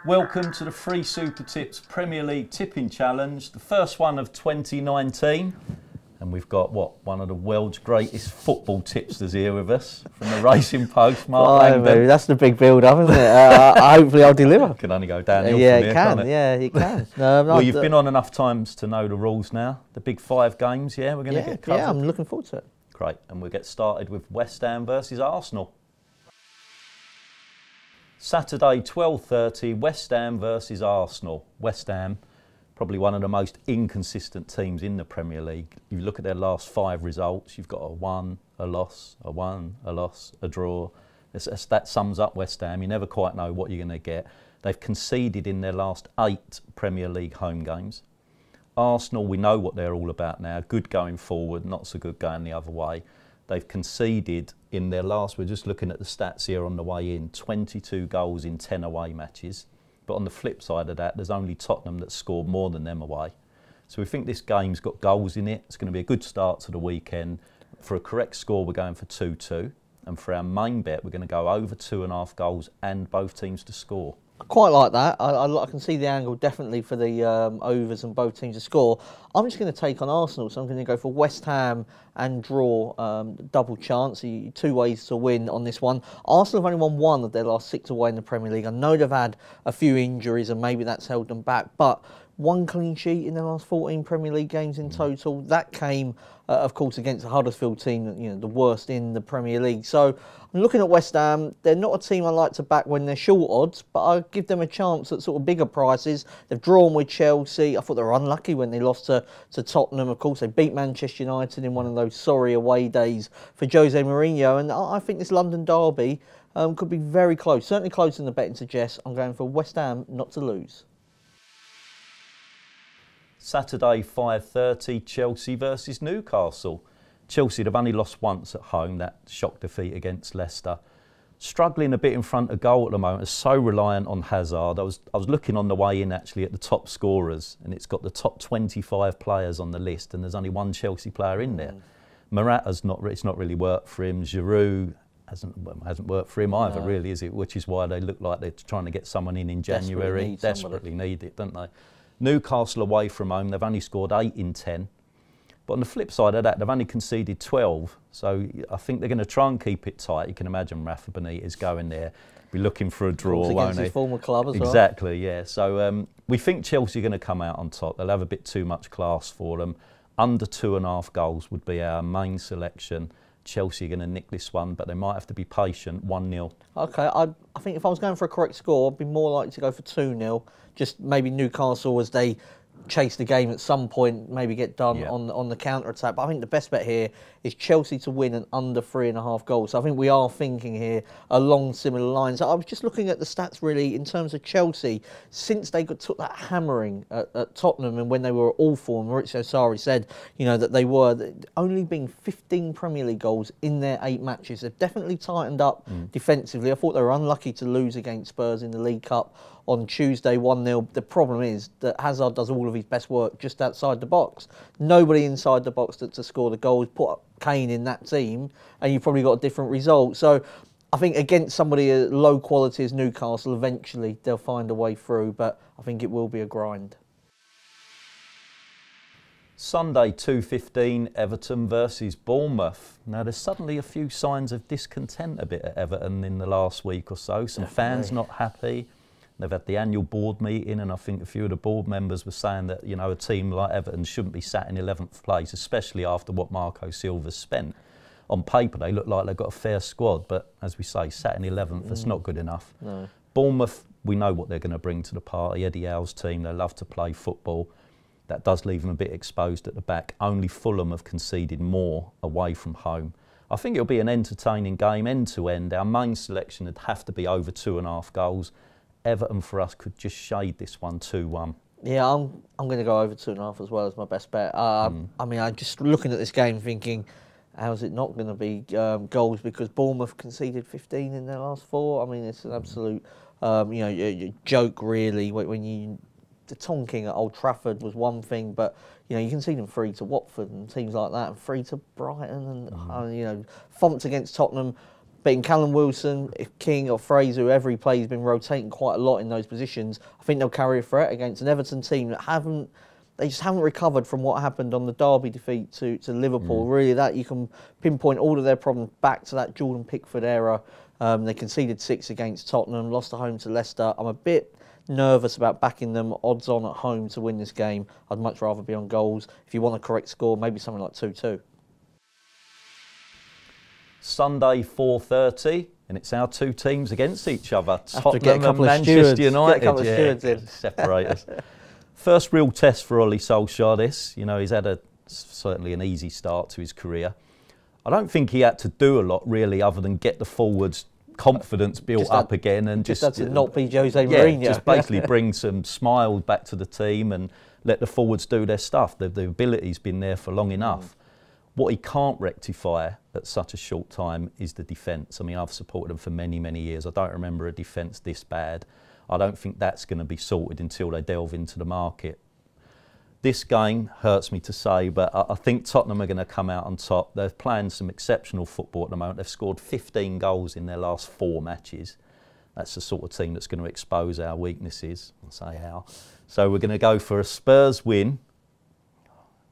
Welcome to the Free Super Tips Premier League Tipping Challenge, the first one of 2019. And we've got, one of the world's greatest football tipsters here with us from the Racing Post, Mark Langdon. That's the big build-up, isn't it? Hopefully I'll deliver. Can only go downhill yeah, from here, can't it? Yeah, it can. Well, you've been on enough times to know the rules now. The big 5 games, we're going to get covered. Yeah, I'm looking forward to it. Great, and we'll get started with West Ham versus Arsenal. Saturday, 12:30, West Ham versus Arsenal. West Ham, probably one of the most inconsistent teams in the Premier League. You look at their last 5 results, you've got a 1, a loss, a 1, a loss, a draw. That sums up West Ham. You never quite know what you're going to get. They've conceded in their last 8 Premier League home games. Arsenal, we know what they're all about now. Good going forward, not so good going the other way. They've conceded in their last, we're just looking at the stats here on the way in, 22 goals in 10 away matches. But on the flip side of that, there's only Tottenham that scored more than them away. So we think this game's got goals in it. It's going to be a good start to the weekend. For a correct score, we're going for 2-2. And for our main bet, we're going to go over 2.5 goals and both teams to score. I quite like that. I can see the angle definitely for the overs and both teams to score. I'm just going to take on Arsenal, so I'm going to go for West Ham and draw, double chance, 2 ways to win on this one. Arsenal have only won 1 of their last 6 away in the Premier League. I know they've had a few injuries and maybe that's held them back, but 1 clean sheet in their last 14 Premier League games in total. That came, of course, against the Huddersfield team, the worst in the Premier League. So I'm looking at West Ham. They're not a team I like to back when they're short odds, but I give them a chance at sort of bigger prices. They've drawn with Chelsea. I thought they were unlucky when they lost to Tottenham. Of course, they beat Manchester United in one of those sorry away days for Jose Mourinho. And I think this London derby could be very close, certainly closer than the betting suggests. I'm going for West Ham not to lose. Saturday, 5:30, Chelsea versus Newcastle. Chelsea, they've only lost once at home, that shock defeat against Leicester. Struggling a bit in front of goal at the moment, is so reliant on Hazard. I was looking on the way in actually at the top scorers, and it's got the top 25 players on the list, and there's only 1 Chelsea player in there. Morata's it's not really worked for him. Giroud hasn't worked for him either, really, is it? Which is why they look like they're trying to get someone in January. Desperately need it, don't they? Newcastle away from home, they've only scored 8 in 10. But on the flip side of that, they've only conceded 12. So I think they're going to try and keep it tight. You can imagine Rafa Benitez going there, be looking for a draw, won't he? His former club as well. Exactly, yeah. So we think Chelsea are going to come out on top. They'll have a bit too much class for them. Under 2.5 goals would be our main selection. Chelsea are going to nick this one, but they might have to be patient. 1-0. Okay, I think if I was going for a correct score, I'd be more likely to go for 2-0. Just maybe Newcastle, as they chase the game at some point, maybe get done on the counter-attack. But I think the best bet here is Chelsea to win and under 3.5 goals. So I think we are thinking here along similar lines. I was just looking at the stats really in terms of Chelsea. Since they took that hammering at Tottenham and when they were awful, and Maurizio Sarri said, that they were only being 15 Premier League goals in their 8 matches. They've definitely tightened up defensively. I thought they were unlucky to lose against Spurs in the League Cup on Tuesday, 1-0. The problem is that Hazard does all of his best work just outside the box. Nobody inside the box to score the goals. Put Kane in that team and you've probably got a different result. So I think against somebody as low quality as Newcastle, eventually they'll find a way through, but I think it will be a grind. Sunday, 2:15, Everton versus Bournemouth. Now, there's suddenly a few signs of discontent a bit at Everton in the last week or so. Some fans not happy. They've had the annual board meeting, and I think a few of the board members were saying that, a team like Everton shouldn't be sat in 11th place, especially after what Marco Silva's spent. On paper, they look like they've got a fair squad, but as we say, sat in 11th, that's not good enough. No. Bournemouth, we know what they're going to bring to the party. Eddie Howe's team, they love to play football. That does leave them a bit exposed at the back. Only Fulham have conceded more away from home. I think it'll be an entertaining game, end to end. Our main selection would have to be over 2.5 goals. Everton for us could just shade this one 2-1. Yeah, I'm going to go over 2.5 as well as my best bet. I mean, I'm just looking at this game thinking, how's it not going to be goals? Because Bournemouth conceded 15 in their last 4. I mean, it's an absolute, joke really. When the tonking at Old Trafford was one thing, but you can see them 3 to Watford and teams like that, and 3 to Brighton, and Thumped against Tottenham. But in Callum Wilson, if King or Fraser, whoever he plays, been rotating quite a lot in those positions, I think they'll carry a threat against an Everton team that they just haven't recovered from what happened on the Derby defeat to Liverpool. Really, that you can pinpoint all of their problems back to that Jordan Pickford era. They conceded 6 against Tottenham, lost at home to Leicester. I'm a bit nervous about backing them odds on at home to win this game. I'd much rather be on goals. If you want a correct score, maybe something like 2-2. Sunday 4:30, and it's our 2 teams against each other. Tottenham and Manchester United. Get a couple of stewards in. Separate us. First real test for Ole Solskjaer this. You know, he's had certainly an easy start to his career. I don't think he had to do a lot really other than get the forwards' confidence built up again and just had to not be Jose Mourinho. Just basically bring some smile back to the team and let the forwards do their stuff. The ability's been there for long enough. What he can't rectify at such a short time is the defence. I mean, I've supported them for many, many years. I don't remember a defence this bad. I don't think that's going to be sorted until they delve into the market. This game hurts me to say, but I think Tottenham are going to come out on top. They're playing some exceptional football at the moment. They've scored 15 goals in their last 4 matches. That's the sort of team that's going to expose our weaknesses. I'll say how. So we're going to go for a Spurs win.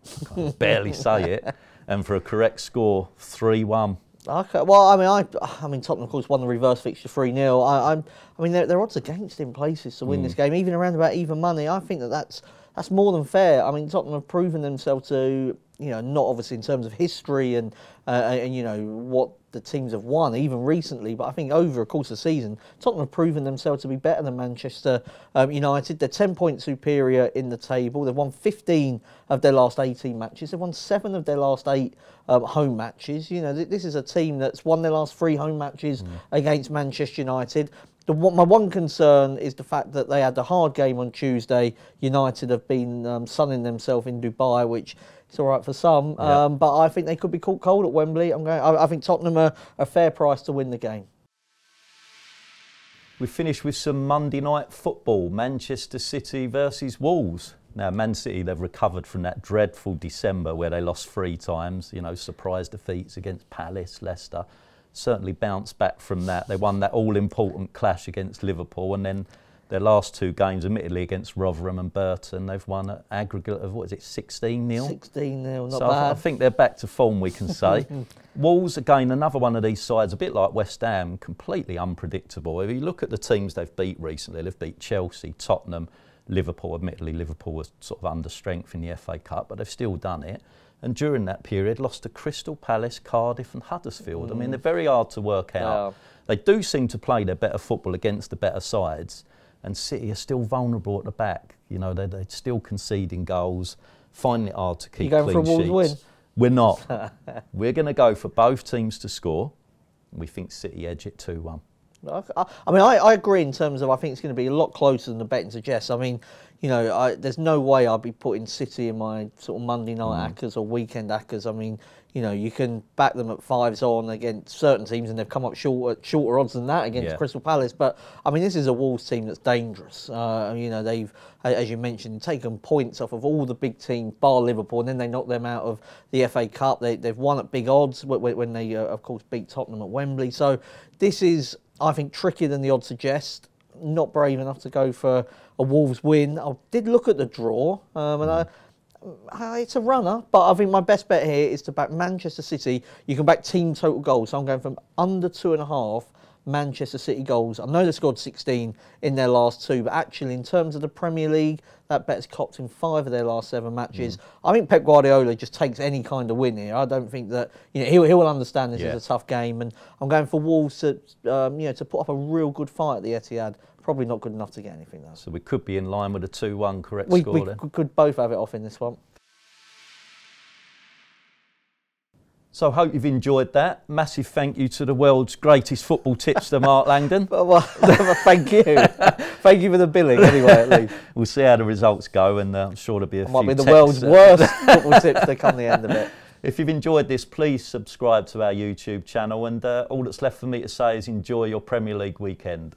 I can barely say it. And for a correct score, 3-1. Okay. Well, I mean, Tottenham of course won the reverse fixture 3-0. I mean, there are odds against in places to win this game, even around about even money. I think that's more than fair. I mean, Tottenham have proven themselves to, you know, not obviously in terms of history and you know what the teams have won even recently, but I think over a course of the season, Tottenham have proven themselves to be better than Manchester United. They're 10-point superior in the table. They've won 15 of their last 18 matches. They've won 7 of their last 8 home matches. You know, this is a team that's won their last 3 home matches against Manchester United. My one concern is the fact that they had a hard game on Tuesday. United have been sunning themselves in Dubai, which is all right for some, but I think they could be caught cold at Wembley. I think Tottenham are a fair price to win the game. We finish with some Monday night football. Manchester City versus Wolves. Now, Man City, they've recovered from that dreadful December where they lost 3 times, you know, surprise defeats against Palace, Leicester. Certainly bounced back from that. They won that all-important clash against Liverpool, and then their last 2 games, admittedly against Rotherham and Burton, they've won an aggregate of, 16-0? 16-0, not so bad. I think they're back to form, we can say. Wolves, again, another one of these sides, a bit like West Ham, completely unpredictable. If you look at the teams they've beat recently, they've beat Chelsea, Tottenham, Liverpool. Admittedly, Liverpool was sort of under strength in the FA Cup, but they've still done it. And during that period, lost to Crystal Palace, Cardiff and Huddersfield. I mean, they're very hard to work out. They do seem to play their better football against the better sides. And City are still vulnerable at the back. You know, they're still conceding goals, finding it hard to keep clean sheets. You going for a Wolves win? We're not. We're going to go for both teams to score. We think City edge it 2-1. I mean, I agree in terms of I think it's going to be a lot closer than the betting suggests. I mean, you know, there's no way I'll be putting City in my sort of Monday night accas or weekend accas. I mean, you know, you can back them at 5s on against certain teams, and they've come up shorter odds than that against Crystal Palace. But I mean, this is a Wolves team that's dangerous. You know, they've, as you mentioned, taken points off of all the big teams, bar Liverpool, and then they knocked them out of the FA Cup. They've won at big odds when they, of course, beat Tottenham at Wembley. So this is, I think, trickier than the odds suggest. Not brave enough to go for a Wolves win. I did look at the draw, and it's a runner, but I think my best bet here is to back Manchester City. You can back team total goals, so I'm going from under 2.5 Manchester City goals. I know they scored 16 in their last 2, but actually in terms of the Premier League, that bet's copped in 5 of their last 7 matches. I think Pep Guardiola just takes any kind of win here. I don't think that, you know, he will understand this is a tough game, and I'm going for Wolves to you know, to put up a real good fight at the Etihad. Probably not good enough to get anything though. So we could be in line with a 2-1 correct score then. We could both have it off in this one. So I hope you've enjoyed that. Massive thank you to the world's greatest football tipster, Mark Langdon. Well, thank you. Thank you for the billing anyway, at least. We'll see how the results go, and I'm sure there'll be a few might be the texts. world's worst football tipster come the end of it. If you've enjoyed this, please subscribe to our YouTube channel, and all that's left for me to say is enjoy your Premier League weekend.